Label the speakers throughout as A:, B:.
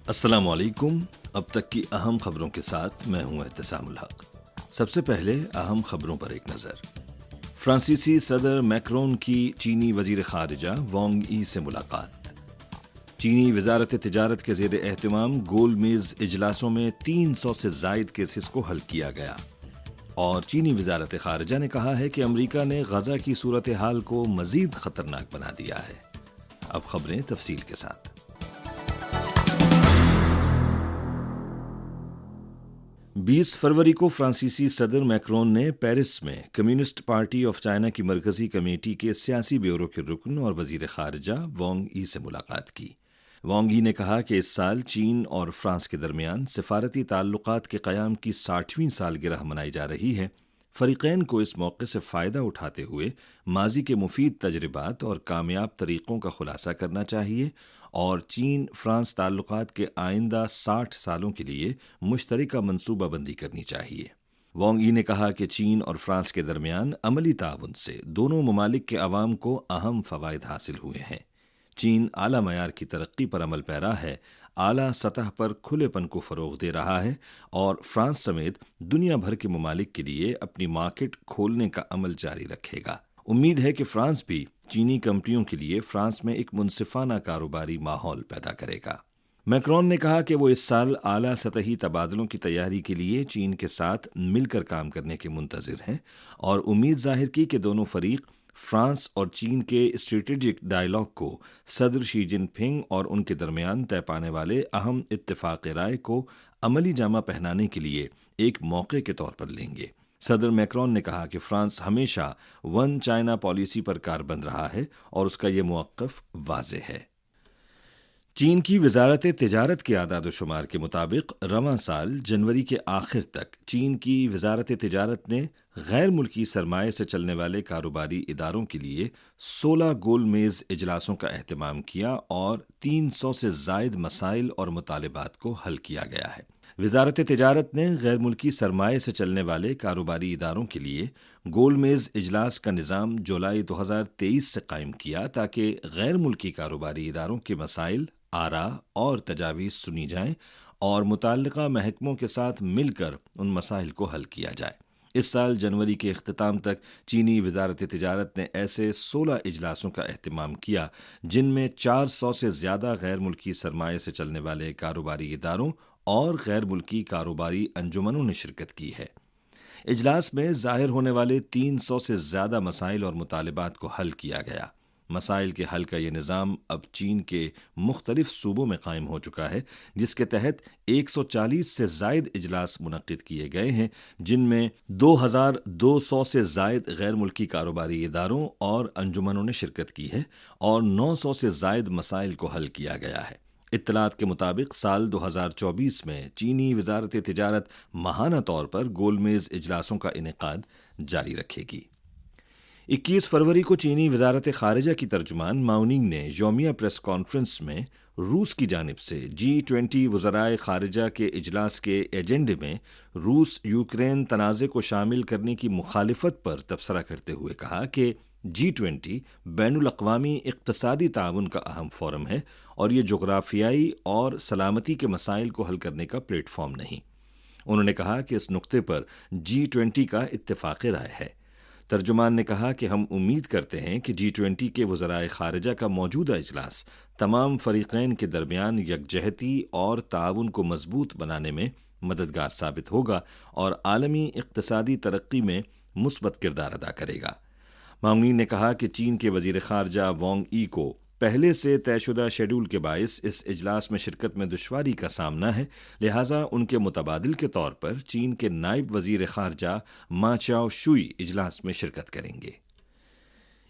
A: السلام علیکم۔ اب تک کی اہم خبروں کے ساتھ میں ہوں احتسام الحق۔ سب سے پہلے اہم خبروں پر ایک نظر۔ فرانسیسی صدر میکرون کی چینی وزیر خارجہ وانگ ای سے ملاقات۔ چینی وزارت تجارت کے زیر اہتمام گول میز اجلاسوں میں 300 سے زائد کیسز کو حل کیا گیا۔ اور چینی وزارت خارجہ نے کہا ہے کہ امریکہ نے غزہ کی صورتحال کو مزید خطرناک بنا دیا ہے۔ اب خبریں تفصیل کے ساتھ۔ 20 فروری کو فرانسیسی صدر میکرون نے پیرس میں کمیونسٹ پارٹی آف چائنا کی مرکزی کمیٹی کے سیاسی بیورو کے رکن اور وزیر خارجہ وانگ ای سے ملاقات کی۔ وانگ ای نے کہا کہ اس سال چین اور فرانس کے درمیان سفارتی تعلقات کے قیام کی 60ویں سالگرہ منائی جا رہی ہے۔ فریقین کو اس موقع سے فائدہ اٹھاتے ہوئے ماضی کے مفید تجربات اور کامیاب طریقوں کا خلاصہ کرنا چاہیے اور چین فرانس تعلقات کے آئندہ 60 سالوں کے لیے مشترکہ منصوبہ بندی کرنی چاہیے۔ وانگ ای نے کہا کہ چین اور فرانس کے درمیان عملی تعاون سے دونوں ممالک کے عوام کو اہم فوائد حاصل ہوئے ہیں۔ چین اعلیٰ معیار کی ترقی پر عمل پیرا ہے، اعلیٰ سطح پر کھلے پن کو فروغ دے رہا ہے اور فرانس سمیت دنیا بھر کے ممالک کے لیے اپنی مارکیٹ کھولنے کا عمل جاری رکھے گا۔ امید ہے کہ فرانس بھی چینی کمپنیوں کے لیے فرانس میں ایک منصفانہ کاروباری ماحول پیدا کرے گا۔ میکرون نے کہا کہ وہ اس سال اعلیٰ سطحی تبادلوں کی تیاری کے لیے چین کے ساتھ مل کر کام کرنے کے منتظر ہیں اور امید ظاہر کی کہ دونوں فریق فرانس اور چین کے اسٹریٹجک ڈائیلاگ کو صدر شی جن پنگ اور ان کے درمیان طے پانے والے اہم اتفاق رائے کو عملی جامہ پہنانے کے لیے ایک موقع کے طور پر لیں گے۔ صدر میکرون نے کہا کہ فرانس ہمیشہ ون چائنا پالیسی پر کاربند رہا ہے اور اس کا یہ موقف واضح ہے۔ چین کی وزارت تجارت کے اعداد و شمار کے مطابق رواں سال جنوری کے آخر تک چین کی وزارت تجارت نے غیر ملکی سرمایہ سے چلنے والے کاروباری اداروں کے لیے 16 گول میز اجلاسوں کا اہتمام کیا اور 300 سے زائد مسائل اور مطالبات کو حل کیا گیا ہے۔ وزارت تجارت نے غیر ملکی سرمایہ سے چلنے والے کاروباری اداروں کے لیے گول میز اجلاس کا نظام جولائی 2023 سے قائم کیا تاکہ غیر ملکی کاروباری اداروں کے مسائل، آراء اور تجاویز سنی جائیں اور متعلقہ محکموں کے ساتھ مل کر ان مسائل کو حل کیا جائے۔ اس سال جنوری کے اختتام تک چینی وزارت تجارت نے ایسے 16 اجلاسوں کا اہتمام کیا جن میں 400 سے زیادہ غیر ملکی سرمایہ سے چلنے والے کاروباری اداروں اور غیر ملکی کاروباری انجمنوں نے شرکت کی ہے۔ اجلاس میں ظاہر ہونے والے 300 سے زیادہ مسائل اور مطالبات کو حل کیا گیا۔ مسائل کے حل کا یہ نظام اب چین کے مختلف صوبوں میں قائم ہو چکا ہے، جس کے تحت 140 سے زائد اجلاس منعقد کیے گئے ہیں، جن میں 2200 سے زائد غیر ملکی کاروباری اداروں اور انجمنوں نے شرکت کی ہے اور 900 سے زائد مسائل کو حل کیا گیا ہے۔ اطلاعات کے مطابق سال 2024 میں چینی وزارت تجارت ماہانہ طور پر گول میز اجلاسوں کا انعقاد جاری رکھے گی۔ 21 فروری کو چینی وزارت خارجہ کی ترجمان ماؤننگ نے یومیہ پریس کانفرنس میں روس کی جانب سے G20 وزرائے خارجہ کے اجلاس کے ایجنڈے میں روس یوکرین تنازع کو شامل کرنے کی مخالفت پر تبصرہ کرتے ہوئے کہا کہ G20 بین الاقوامی اقتصادی تعاون کا اہم فورم ہے اور یہ جغرافیائی اور سلامتی کے مسائل کو حل کرنے کا پلیٹ فارم نہیں۔ انہوں نے کہا کہ اس نقطے پر G20 کا اتفاق رائے ہے۔ ترجمان نے کہا کہ ہم امید کرتے ہیں کہ G20 کے وزرائے خارجہ کا موجودہ اجلاس تمام فریقین کے درمیان یکجہتی اور تعاون کو مضبوط بنانے میں مددگار ثابت ہوگا اور عالمی اقتصادی ترقی میں مثبت کردار ادا کرے گا۔ ماؤننگ نے کہا کہ چین کے وزیر خارجہ وانگ ای کو پہلے سے طے شدہ شیڈول کے باعث اس اجلاس میں شرکت میں دشواری کا سامنا ہے، لہٰذا ان کے متبادل کے طور پر چین کے نائب وزیر خارجہ ما چاؤ شوئی اجلاس میں شرکت کریں گے۔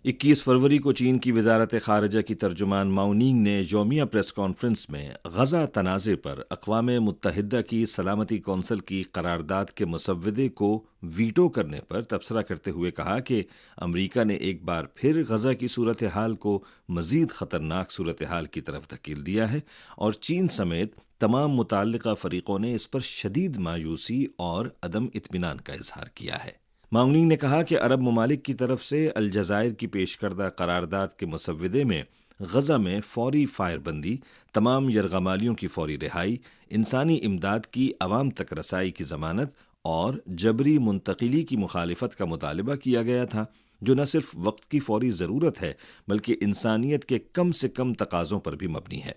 A: 21 فروری کو چین کی وزارت خارجہ کی ترجمان ماؤننگ نے یومیہ پریس کانفرنس میں غزہ تنازع پر اقوام متحدہ کی سلامتی کونسل کی قرارداد کے مسودے کو ویٹو کرنے پر تبصرہ کرتے ہوئے کہا کہ امریکہ نے ایک بار پھر غزہ کی صورتحال کو مزید خطرناک صورتحال کی طرف دھکیل دیا ہے اور چین سمیت تمام متعلقہ فریقوں نے اس پر شدید مایوسی اور عدم اطمینان کا اظہار کیا ہے۔ ماؤننگ نے کہا کہ عرب ممالک کی طرف سے الجزائر کی پیش کردہ قرارداد کے مسودے میں غزہ میں فوری فائر بندی، تمام یرغمالیوں کی فوری رہائی، انسانی امداد کی عوام تک رسائی کی ضمانت اور جبری منتقلی کی مخالفت کا مطالبہ کیا گیا تھا، جو نہ صرف وقت کی فوری ضرورت ہے بلکہ انسانیت کے کم سے کم تقاضوں پر بھی مبنی ہے۔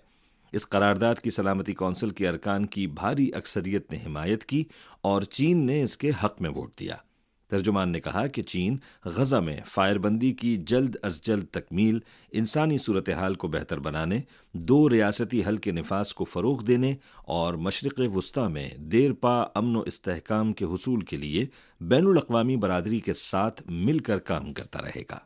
A: اس قرارداد کی سلامتی کونسل کے ارکان کی بھاری اکثریت نے حمایت کی اور چین نے اس کے حق میں ووٹ دیا۔ ترجمان نے کہا کہ چین غزہ میں فائر بندی کی جلد از جلد تکمیل، انسانی صورتحال کو بہتر بنانے، دو ریاستی حل کے نفاذ کو فروغ دینے اور مشرق وسطی میں دیر پا امن و استحکام کے حصول کے لیے بین الاقوامی برادری کے ساتھ مل کر کام کرتا رہے گا۔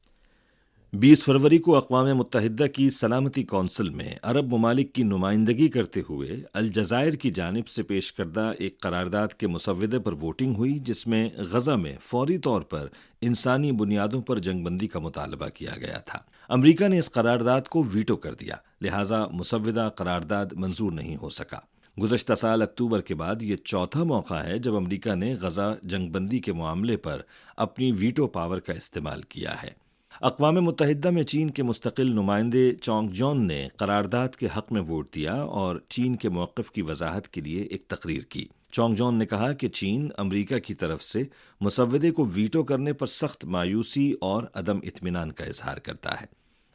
A: 20 فروری کو اقوام متحدہ کی سلامتی کونسل میں عرب ممالک کی نمائندگی کرتے ہوئے الجزائر کی جانب سے پیش کردہ ایک قرارداد کے مسودے پر ووٹنگ ہوئی، جس میں غزہ میں فوری طور پر انسانی بنیادوں پر جنگ بندی کا مطالبہ کیا گیا تھا۔ امریکہ نے اس قرارداد کو ویٹو کر دیا، لہٰذا مسودہ قرارداد منظور نہیں ہو سکا۔ گزشتہ سال اکتوبر کے بعد یہ چوتھا موقع ہے جب امریکہ نے غزہ جنگ بندی کے معاملے پر اپنی ویٹو پاور کا استعمال کیا ہے۔ اقوام متحدہ میں چین کے مستقل نمائندے چونگ جون نے قرارداد کے حق میں ووٹ دیا اور چین کے موقف کی وضاحت کے لیے ایک تقریر کی۔ چونگ جون نے کہا کہ چین امریکہ کی طرف سے مسودے کو ویٹو کرنے پر سخت مایوسی اور عدم اطمینان کا اظہار کرتا ہے۔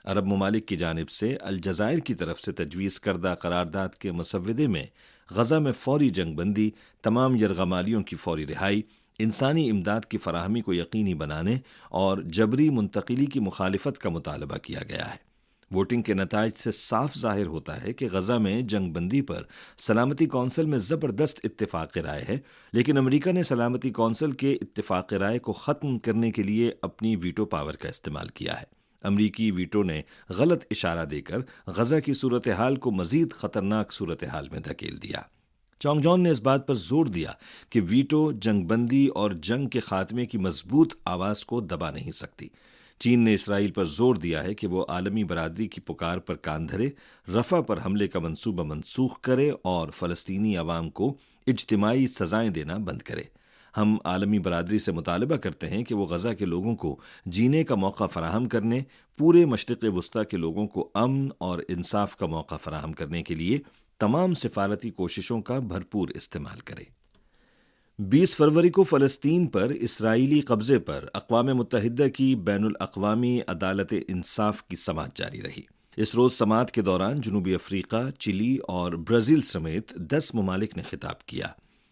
A: عرب ممالک کی جانب سے الجزائر کی طرف سے تجویز کردہ قرارداد کے مسودے میں غزہ میں فوری جنگ بندی، تمام یرغمالیوں کی فوری رہائی، انسانی امداد کی فراہمی کو یقینی بنانے اور جبری منتقلی کی مخالفت کا مطالبہ کیا گیا ہے۔ ووٹنگ کے نتائج سے صاف ظاہر ہوتا ہے کہ غزہ میں جنگ بندی پر سلامتی کونسل میں زبردست اتفاق رائے ہے، لیکن امریکہ نے سلامتی کونسل کے اتفاق رائے کو ختم کرنے کے لیے اپنی ویٹو پاور کا استعمال کیا ہے۔ امریکی ویٹو نے غلط اشارہ دے کر غزہ کی صورتحال کو مزید خطرناک صورتحال میں دھکیل دیا۔ چونگ جون نے اس بات پر زور دیا کہ ویٹو جنگ بندی اور جنگ کے خاتمے کی مضبوط آواز کو دبا نہیں سکتی۔ چین نے اسرائیل پر زور دیا ہے کہ وہ عالمی برادری کی پکار پر کان دھرے، رفح پر حملے کا منصوبہ منسوخ کرے اور فلسطینی عوام کو اجتماعی سزائیں دینا بند کرے۔ ہم عالمی برادری سے مطالبہ کرتے ہیں کہ وہ غزہ کے لوگوں کو جینے کا موقع فراہم کرنے، پورے مشرق وسطی کے لوگوں کو امن اور انصاف کا موقع فراہم کرنے کے لیے تمام سفارتی کوششوں کا بھرپور استعمال کرے۔ 20 فروری کو فلسطین پر اسرائیلی قبضے پر اقوام متحدہ کی بین الاقوامی عدالت انصاف کی سماعت جاری رہی۔ اس روز سماعت کے دوران جنوبی افریقہ، چلی اور برازیل سمیت 10 ممالک نے خطاب کیا۔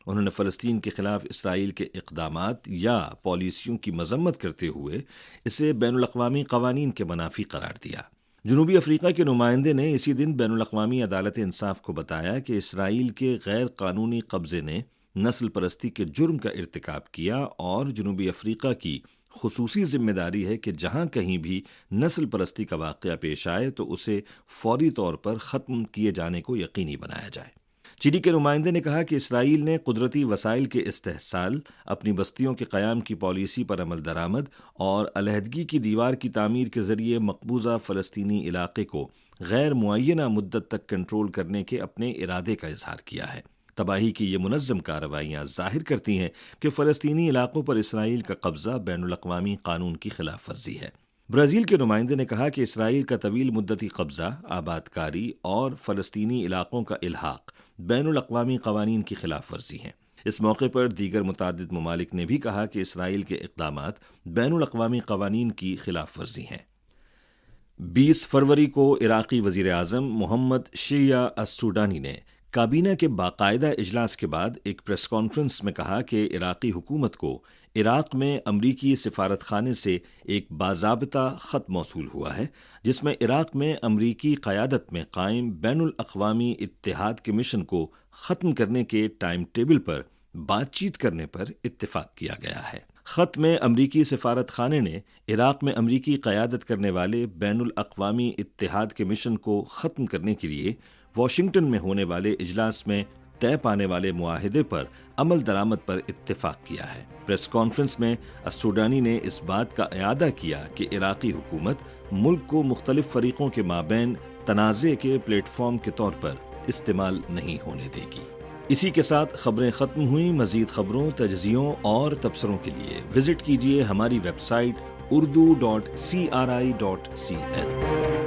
A: انہوں نے فلسطین کے خلاف اسرائیل کے اقدامات یا پالیسیوں کی مذمت کرتے ہوئے اسے بین الاقوامی قوانین کے منافی قرار دیا۔ جنوبی افریقہ کے نمائندے نے اسی دن بین الاقوامی عدالت انصاف کو بتایا کہ اسرائیل کے غیر قانونی قبضے نے نسل پرستی کے جرم کا ارتکاب کیا اور جنوبی افریقہ کی خصوصی ذمہ داری ہے کہ جہاں کہیں بھی نسل پرستی کا واقعہ پیش آئے تو اسے فوری طور پر ختم کیے جانے کو یقینی بنایا جائے۔ چلی کے نمائندے نے کہا کہ اسرائیل نے قدرتی وسائل کے استحصال، اپنی بستیوں کے قیام کی پالیسی پر عمل درآمد اور علیحدگی کی دیوار کی تعمیر کے ذریعے مقبوضہ فلسطینی علاقے کو غیر معینہ مدت تک کنٹرول کرنے کے اپنے ارادے کا اظہار کیا ہے۔ تباہی کی یہ منظم کارروائیاں ظاہر کرتی ہیں کہ فلسطینی علاقوں پر اسرائیل کا قبضہ بین الاقوامی قانون کی خلاف ورزی ہے۔ برازیل کے نمائندے نے کہا کہ اسرائیل کا طویل مدتی قبضہ، آباد کاری اور فلسطینی علاقوں کا الحاق بین الاقوامی قوانین کی خلاف ورزی ہیں۔ اس موقع پر دیگر متعدد ممالک نے بھی کہا کہ اسرائیل کے اقدامات بین الاقوامی قوانین کی خلاف ورزی ہیں۔ 20 فروری کو عراقی وزیر اعظم محمد شیعہ السوڈانی نے کابینہ کے باقاعدہ اجلاس کے بعد ایک پریس کانفرنس میں کہا کہ عراقی حکومت کو عراق میں امریکی سفارت خانے سے ایک باضابطہ خط موصول ہوا ہے، جس میں عراق میں امریکی قیادت میں قائم بین الاقوامی اتحاد کے مشن کو ختم کرنے کے ٹائم ٹیبل پر بات چیت کرنے پر اتفاق کیا گیا ہے۔ خط میں امریکی سفارت خانے نے عراق میں امریکی قیادت کرنے والے بین الاقوامی اتحاد کے مشن کو ختم کرنے کے لیے واشنگٹن میں ہونے والے اجلاس میں طے پانے والے معاہدے پر عمل درآمد پر اتفاق کیا ہے۔ پریس کانفرنس میں السوڈانی نے اس بات کا اعادہ کیا کہ عراقی حکومت ملک کو مختلف فریقوں کے مابین تنازع کے پلیٹ فارم کے طور پر استعمال نہیں ہونے دے گی۔ اسی کے ساتھ خبریں ختم ہوئیں۔ مزید خبروں، تجزیوں اور تبصروں کے لیے وزٹ کیجیے ہماری ویب سائٹ urdu.cri.cn۔